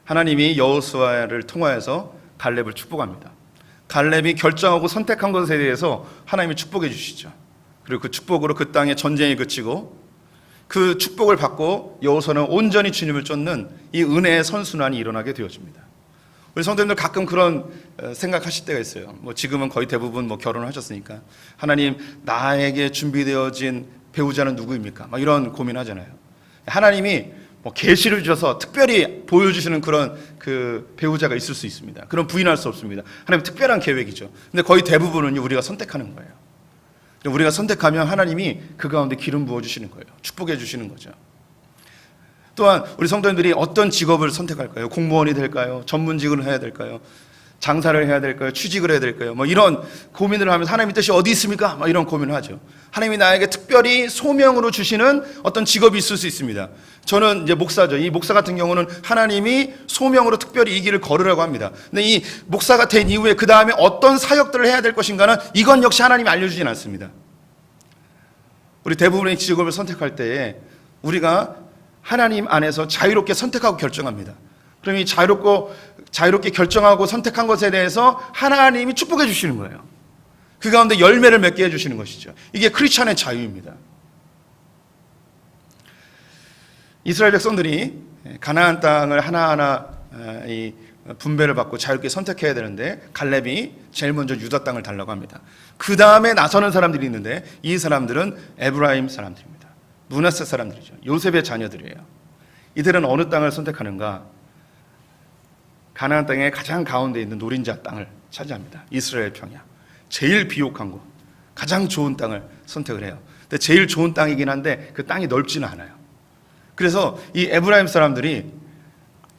하나님이 여호수아를 통하여서 갈렙을 축복합니다. 갈렙이 결정하고 선택한 것에 대해서 하나님이 축복해 주시죠. 그리고 그 축복으로 그 땅에 전쟁이 그치고 그 축복을 받고 여호수아는 온전히 주님을 쫓는 이 은혜의 선순환이 일어나게 되어집니다. 우리 성도님들 가끔 그런 생각하실 때가 있어요. 뭐 지금은 거의 대부분 뭐 결혼을 하셨으니까 하나님 나에게 준비되어진 배우자는 누구입니까? 막 이런 고민하잖아요. 하나님이 뭐 계시를 주셔서 특별히 보여주시는 그런 그 배우자가 있을 수 있습니다. 그런 부인할 수 없습니다. 하나님 특별한 계획이죠. 근데 거의 대부분은 우리가 선택하는 거예요. 우리가 선택하면 하나님이 그 가운데 기름 부어주시는 거예요. 축복해 주시는 거죠. 또한 우리 성도님들이 어떤 직업을 선택할까요? 공무원이 될까요? 전문직을 해야 될까요? 장사를 해야 될까요? 취직을 해야 될까요? 뭐 이런 고민을 하면서 하나님의 뜻이 어디 있습니까? 막 이런 고민을 하죠. 하나님이 나에게 특별히 소명으로 주시는 어떤 직업이 있을 수 있습니다. 저는 이제 목사죠. 이 목사 같은 경우는 하나님이 소명으로 특별히 이 길을 걸으라고 합니다. 근데 이 목사가 된 이후에 그 다음에 어떤 사역들을 해야 될 것인가는 이건 역시 하나님이 알려주진 않습니다. 우리 대부분의 직업을 선택할 때에 우리가 하나님 안에서 자유롭게 선택하고 결정합니다. 그럼 이 자유롭게 결정하고 선택한 것에 대해서 하나님이 축복해 주시는 거예요. 그 가운데 열매를 맺게 해주시는 것이죠. 이게 크리스찬의 자유입니다. 이스라엘 백성들이 가나안 땅을 하나하나 이 분배를 받고 자유롭게 선택해야 되는데 갈렙이 제일 먼저 유다 땅을 달라고 합니다. 그 다음에 나서는 사람들이 있는데 이 사람들은 에브라임 사람들입니다. 므낫세 사람들이죠. 요셉의 자녀들이에요. 이들은 어느 땅을 선택하는가? 가나안 땅의 가장 가운데 있는 노린자 땅을 차지합니다. 이스라엘 평야. 제일 비옥한 곳, 가장 좋은 땅을 선택을 해요. 근데 제일 좋은 땅이긴 한데 그 땅이 넓지는 않아요. 그래서 이 에브라임 사람들이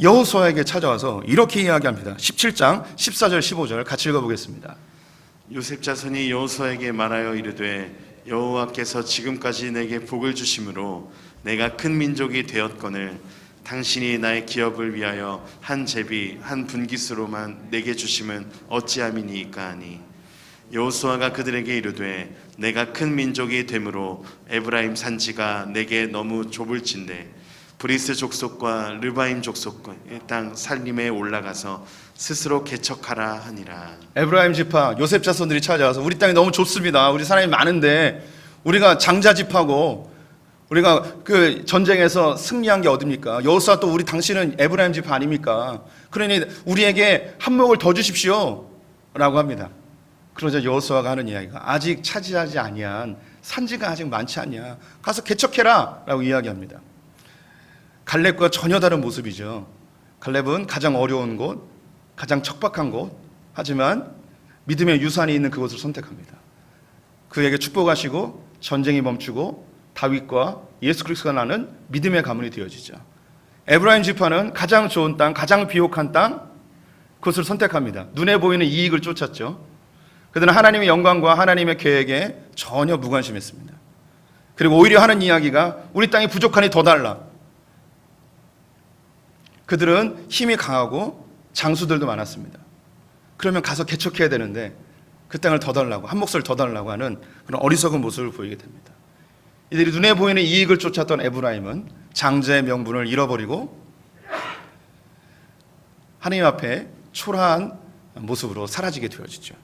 여호수아에게 찾아와서 이렇게 이야기합니다. 17장 14절 15절 같이 읽어보겠습니다. 요셉 자손이 여호수아에게 말하여 이르되 여호와께서 지금까지 내게 복을 주심으로 내가 큰 민족이 되었거늘 당신이 나의 기업을 위하여 한 제비 한 분깃으로만 내게 주심은 어찌함이니까 하니 여호수아가 그들에게 이르되 내가 큰 민족이 되므로 에브라임 산지가 내게 너무 좁을진대 브리스 족속과 르바임 족속의 땅 살림에 올라가서 스스로 개척하라 하니라. 에브라임 지파 요셉 자손들이 찾아와서 우리 땅이 너무 좋습니다. 우리 사람이 많은데 우리가 장자 지파고 우리가 그 전쟁에서 승리한 게 어딥니까? 여호수아 또 우리 당신은 에브라임 지파 아닙니까? 그러니 우리에게 한 몫을 더 주십시오 라고 합니다. 그러자 여호수아가 하는 이야기가 아직 차지하지 아니한 산지가 아직 많지 않냐, 가서 개척해라 라고 이야기합니다. 갈렙과 전혀 다른 모습이죠. 갈렙은 가장 어려운 곳, 가장 척박한 곳, 하지만 믿음의 유산이 있는 그곳을 선택합니다. 그에게 축복하시고 전쟁이 멈추고 다윗과 예수 그리스도가 나는 믿음의 가문이 되어지죠. 에브라임 지파는 가장 좋은 땅, 가장 비옥한 땅, 그것을 선택합니다. 눈에 보이는 이익을 쫓았죠. 그들은 하나님의 영광과 하나님의 계획에 전혀 무관심했습니다. 그리고 오히려 하는 이야기가 우리 땅이 부족하니 더 달라. 그들은 힘이 강하고 장수들도 많았습니다. 그러면 가서 개척해야 되는데 그 땅을 더 달라고, 한 몫을 더 달라고 하는 그런 어리석은 모습을 보이게 됩니다. 이들이 눈에 보이는 이익을 쫓았던 에브라임은 장자의 명분을 잃어버리고 하나님 앞에 초라한 모습으로 사라지게 되어지죠.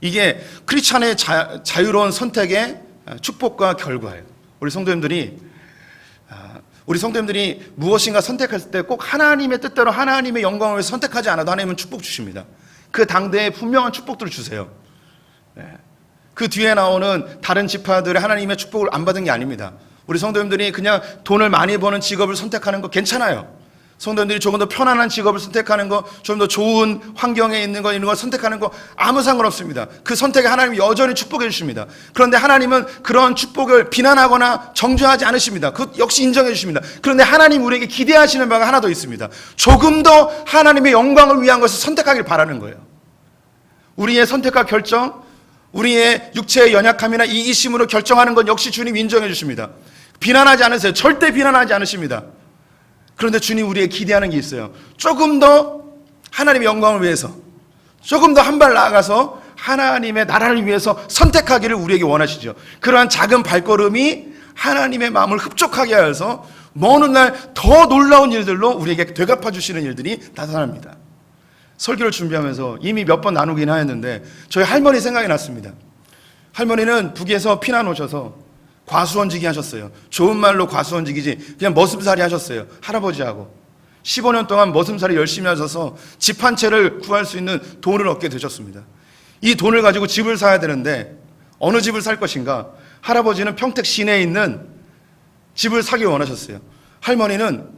이게 크리스찬의 자유로운 선택의 축복과 결과예요. 우리 성도님들이 무엇인가 선택했을 때 꼭 하나님의 뜻대로 하나님의 영광을 위해서 선택하지 않아도 하나님은 축복 주십니다. 그 당대에 분명한 축복들을 주세요. 그 뒤에 나오는 다른 지파들의 하나님의 축복을 안 받은 게 아닙니다. 우리 성도님들이 그냥 돈을 많이 버는 직업을 선택하는 거 괜찮아요. 성도님들이 조금 더 편안한 직업을 선택하는 거, 좀 더 좋은 환경에 있는 거, 이런 걸 선택하는 거 아무 상관없습니다. 그 선택에 하나님이 여전히 축복해 주십니다. 그런데 하나님은 그런 축복을 비난하거나 정죄하지 않으십니다. 그 역시 인정해 주십니다. 그런데 하나님 우리에게 기대하시는 바가 하나 더 있습니다. 조금 더 하나님의 영광을 위한 것을 선택하길 바라는 거예요. 우리의 선택과 결정, 우리의 육체의 연약함이나 이기심으로 결정하는 건 역시 주님 인정해 주십니다. 비난하지 않으세요. 절대 비난하지 않으십니다. 그런데 주님 우리에게 기대하는 게 있어요. 조금 더 하나님의 영광을 위해서, 조금 더 한 발 나아가서 하나님의 나라를 위해서 선택하기를 우리에게 원하시죠. 그러한 작은 발걸음이 하나님의 마음을 흡족하게 하여서 먼 날 더 놀라운 일들로 우리에게 되갚아 주시는 일들이 나타납니다. 설교를 준비하면서 이미 몇 번 나누긴 하였는데 저희 할머니 생각이 났습니다. 할머니는 북에서 피난 오셔서 과수원지기 하셨어요. 좋은 말로 과수원지기지 그냥 머슴살이 하셨어요. 할아버지하고 15년 동안 머슴살이 열심히 하셔서 집 한 채를 구할 수 있는 돈을 얻게 되셨습니다. 이 돈을 가지고 집을 사야 되는데 어느 집을 살 것인가? 할아버지는 평택 시내에 있는 집을 사기 원하셨어요. 할머니는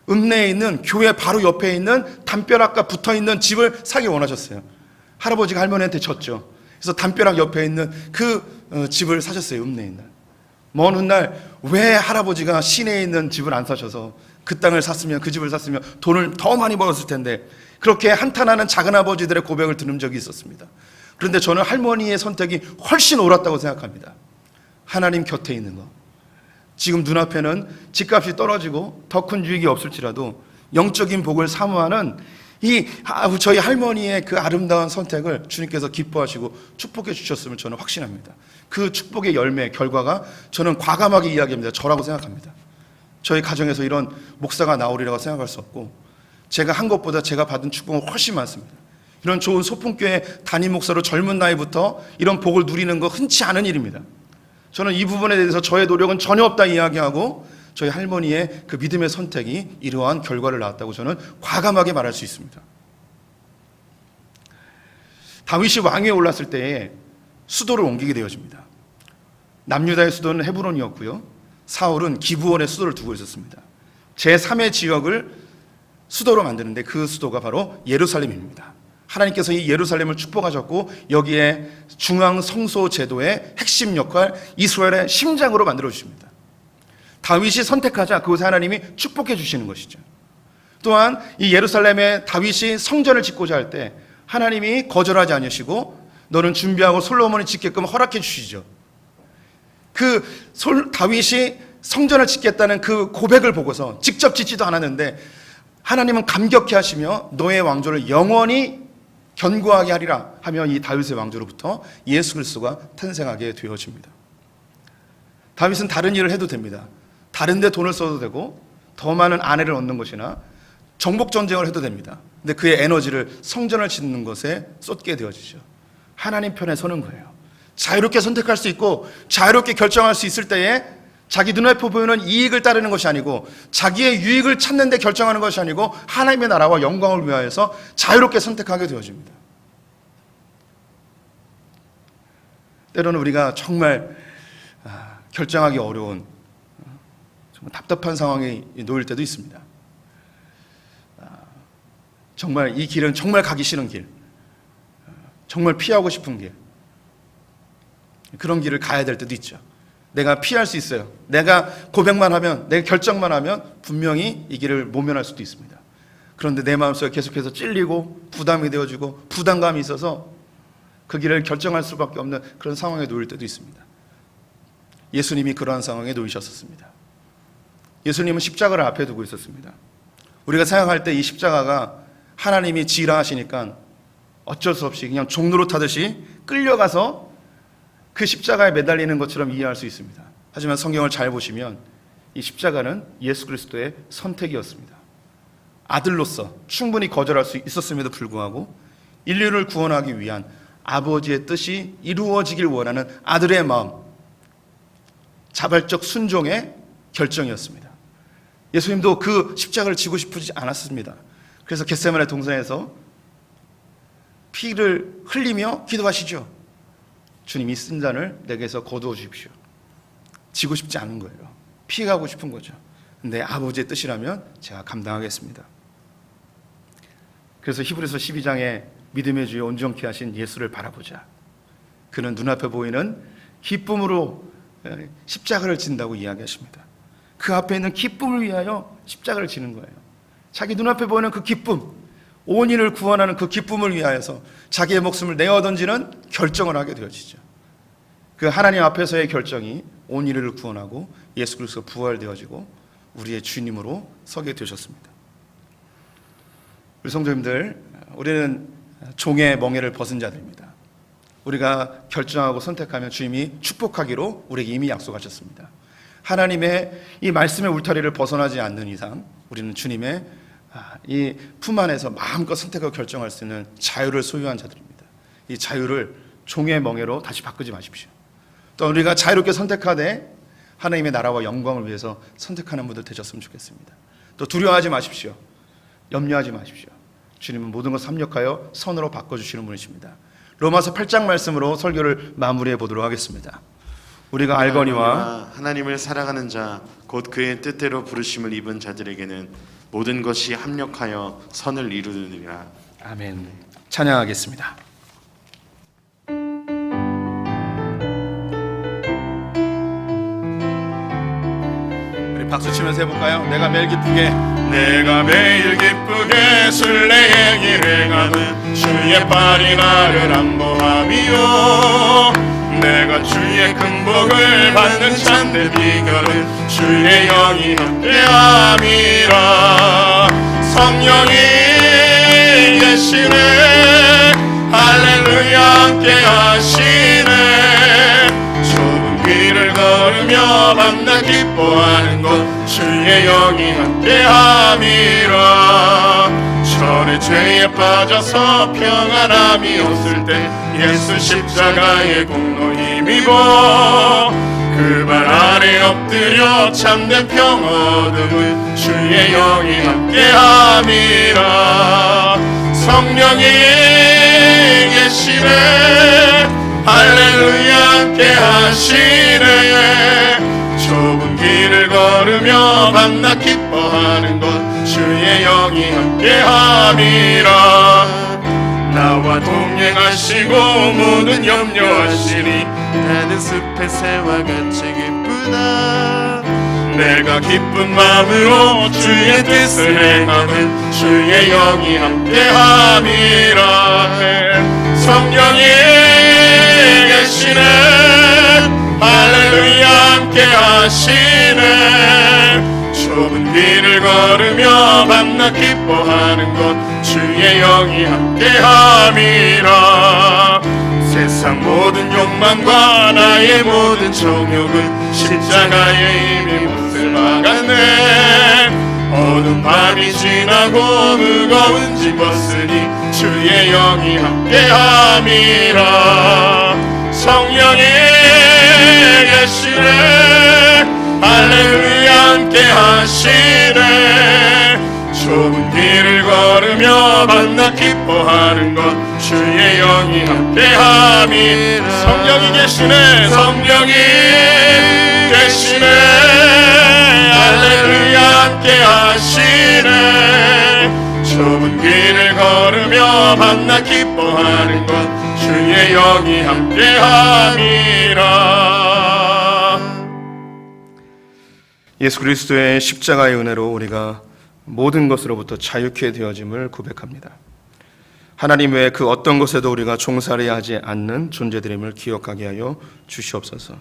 읍내에 있는 교회 바로 옆에 있는 담벼락과 붙어있는 집을 사기 원하셨어요. 할아버지가 할머니한테 졌죠. 그래서 담벼락 옆에 있는 그 집을 사셨어요. 읍내에 있는. 먼 훗날 왜 할아버지가 시내에 있는 집을 안 사셔서 그 땅을 샀으면, 그 집을 샀으면 돈을 더 많이 벌었을 텐데, 그렇게 한탄하는 작은아버지들의 고백을 들은 적이 있었습니다. 그런데 저는 할머니의 선택이 훨씬 옳았다고 생각합니다. 하나님 곁에 있는 거. 지금 눈앞에는 집값이 떨어지고 더 큰 유익이 없을지라도 영적인 복을 사모하는 저희 할머니의 그 아름다운 선택을 주님께서 기뻐하시고 축복해 주셨으면 저는 확신합니다. 그 축복의 열매, 결과가 저는 과감하게 이야기합니다. 저라고 생각합니다. 저희 가정에서 이런 목사가 나오리라고 생각할 수 없고, 제가 한 것보다 제가 받은 축복은 훨씬 많습니다. 이런 좋은 소풍교회 담임 목사로 젊은 나이부터 이런 복을 누리는 거 흔치 않은 일입니다. 저는 이 부분에 대해서 저의 노력은 전혀 없다 이야기하고, 저희 할머니의 그 믿음의 선택이 이러한 결과를 낳았다고 저는 과감하게 말할 수 있습니다. 다윗이 왕위에 올랐을 때에 수도를 옮기게 되어집니다. 남유다의 수도는 헤브론이었고요, 사울은 기브온에 수도를 두고 있었습니다. 제3의 지역을 수도로 만드는데 그 수도가 바로 예루살렘입니다. 하나님께서 이 예루살렘을 축복하셨고, 여기에 중앙 성소 제도의 핵심 역할, 이스라엘의 심장으로 만들어 주십니다. 다윗이 선택하자 그곳에 하나님이 축복해 주시는 것이죠. 또한 이 예루살렘에 다윗이 성전을 짓고자 할 때 하나님이 거절하지 않으시고 너는 준비하고 솔로몬이 짓게끔 허락해 주시죠. 다윗이 성전을 짓겠다는 그 고백을 보고서, 직접 짓지도 않았는데 하나님은 감격해 하시며 너의 왕조를 영원히 견고하게 하리라 하며 이 다윗의 왕조로부터 예수 그리스도가 탄생하게 되어집니다. 다윗은 다른 일을 해도 됩니다. 다른 데 돈을 써도 되고 더 많은 아내를 얻는 것이나 정복 전쟁을 해도 됩니다. 근데 그의 에너지를 성전을 짓는 것에 쏟게 되어지죠. 하나님 편에 서는 거예요. 자유롭게 선택할 수 있고 자유롭게 결정할 수 있을 때에 자기 눈앞에 보이는 이익을 따르는 것이 아니고, 자기의 유익을 찾는 데 결정하는 것이 아니고 하나님의 나라와 영광을 위하여서 자유롭게 선택하게 되어집니다. 때로는 우리가 정말 결정하기 어려운, 정말 답답한 상황에 놓일 때도 있습니다. 정말 이 길은 정말 가기 싫은 길, 정말 피하고 싶은 길, 그런 길을 가야 될 때도 있죠. 내가 피할 수 있어요. 내가 고백만 하면, 내가 결정만 하면 분명히 이 길을 모면할 수도 있습니다. 그런데 내 마음속에 계속해서 찔리고 부담이 되어지고 부담감이 있어서 그 길을 결정할 수밖에 없는 그런 상황에 놓일 때도 있습니다. 예수님이 그러한 상황에 놓이셨었습니다. 예수님은 십자가를 앞에 두고 있었습니다. 우리가 생각할 때 이 십자가가 하나님이 지라 하시니까 어쩔 수 없이 그냥 종로로 타듯이 끌려가서 그 십자가에 매달리는 것처럼 이해할 수 있습니다. 하지만 성경을 잘 보시면 이 십자가는 예수 그리스도의 선택이었습니다. 아들로서 충분히 거절할 수 있었음에도 불구하고 인류를 구원하기 위한 아버지의 뜻이 이루어지길 원하는 아들의 마음, 자발적 순종의 결정이었습니다. 예수님도 그 십자가를 지고 싶지 않았습니다. 그래서 겟세마네 동산에서 피를 흘리며 기도하시죠. 주님, 이 쓴 잔을 내게서 거두어 주십시오. 지고 싶지 않은 거예요. 피해가고 싶은 거죠. 내 아버지의 뜻이라면 제가 감당하겠습니다. 그래서 히브리서 12장에 믿음의 주여 온전케 하신 예수를 바라보자. 그는 눈앞에 보이는 기쁨으로 십자가를 진다고 이야기하십니다. 그 앞에 있는 기쁨을 위하여 십자가를 지는 거예요. 자기 눈앞에 보이는 그 기쁨, 온 인을 구원하는 그 기쁨을 위하여서 자기의 목숨을 내어 던지는 결정을 하게 되어지죠. 그 하나님 앞에서의 결정이 온 인을 구원하고 예수 그리스도가 부활되어지고 우리의 주님으로 서게 되셨습니다. 우리 성도님들, 우리는 종의 멍에를 벗은 자들입니다. 우리가 결정하고 선택하면 주님이 축복하기로 우리에게 이미 약속하셨습니다. 하나님의 이 말씀의 울타리를 벗어나지 않는 이상 우리는 주님의 이 품 안에서 마음껏 선택하고 결정할 수 있는 자유를 소유한 자들입니다. 이 자유를 종의 멍에로 다시 바꾸지 마십시오. 또 우리가 자유롭게 선택하되 하나님의 나라와 영광을 위해서 선택하는 분들 되셨으면 좋겠습니다. 또 두려워하지 마십시오. 염려하지 마십시오. 주님은 모든 것을 합력하여 선으로 바꿔주시는 분이십니다. 로마서 8장 말씀으로 설교를 마무리해 보도록 하겠습니다. 우리가 알거니와 하나님을 사랑하는 자 곧 그의 뜻대로 부르심을 입은 자들에게는 모든 것이 합력하여 선을 이루느니라. 아멘. 찬양하겠습니다. 우리 박수 치면서 해볼까요? 내가 매일 기쁘게 순례의 길을 가는 주의 팔이 나를 안보함이요. 내가 주의 큰 복을 받는 참된 비결은 주의 영이 함께함이라. 성령이 계시네, 할렐루야 함께하시네. 좁은 길을 걸으며 밤낮 기뻐하는 것 주의 영이 함께함이라. 전에 죄에 빠져서 평안함이 없을 때 예수 십자가의 공로 힘입어 그 발 아래 엎드려 참된 평 얻음을 주의 영이 함께함이라. 성령이 계시네, 할렐루야 함께하시네. 좁은 길을 걸으며 밤낮 기뻐하는 것 주의 영이 함께함이라. 나와 동행하시고 모든 염려하시니 나는 숲의 새와 같이 기쁘다. 내가 기쁜 마음으로 주의 뜻을 행하는 주의 영이 함께함이라. 성령이 계시네, 할렐루야 함께하시네. 좁은 길을 걸으며 밤낮 기뻐하는 것 주의 영이 함께함이라. 세상 모든 욕망과 나의 모든 정욕은 십자가에 이미 못을 막았네. 어두운 밤이 지나고 무거운 짐 벗으니 주의 영이 함께함이라. 성령이 계시네, 할렐루야 함께하시네. 좁은 길을 걸으며 밤낮 기뻐하는 것 주의 영이 함께함이라. 성령이 계시네, 성령이 계시네, 할렐루야 함께하시네. 좁은 길을 걸으며 밤낮 기뻐하는 것 주의 영이 함께함이라. 예수 그리스도의 십자가의 은혜로 우리가 모든 것으로부터 자유케 되어짐을 고백합니다. 하나님 외에 그 어떤 것에도 우리가 종살이야 하지 않는 존재들임을 기억하게 하여 주시옵소서.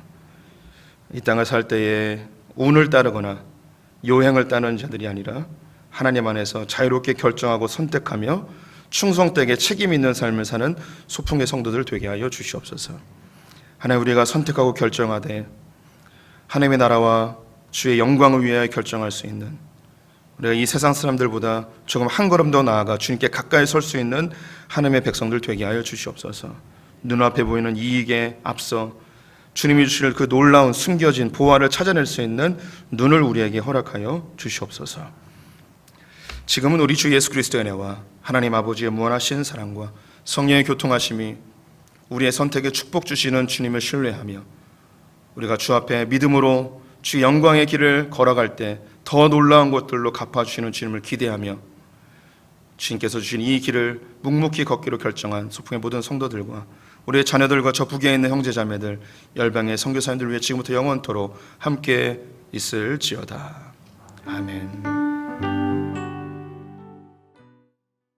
이 땅을 살 때에 운을 따르거나 요행을 따르는 자들이 아니라 하나님 안에서 자유롭게 결정하고 선택하며 충성되게 책임 있는 삶을 사는 소풍의 성도들 되게 하여 주시옵소서. 하나님, 우리가 선택하고 결정하되 하나님의 나라와 주의 영광을 위하여 결정할 수 있는, 우리가 이 세상 사람들보다 조금 한 걸음 더 나아가 주님께 가까이 설 수 있는 하나님의 백성들 되게 하여 주시옵소서. 눈앞에 보이는 이익에 앞서 주님이 주실 그 놀라운 숨겨진 보화를 찾아낼 수 있는 눈을 우리에게 허락하여 주시옵소서. 지금은 우리 주 예수 그리스도의 은혜와 하나님 아버지의 무한하신 사랑과 성령의 교통하심이 우리의 선택에 축복 주시는 주님을 신뢰하며 우리가 주 앞에 믿음으로 주 영광의 길을 걸어갈 때 더 놀라운 것들로 갚아주시는 주님을 기대하며 주님께서 주신 이 길을 묵묵히 걷기로 결정한 소풍의 모든 성도들과 우리의 자녀들과 저 북에 있는 형제자매들, 열방의 선교사님들 위해 지금부터 영원토록 함께 있을지어다. 아멘.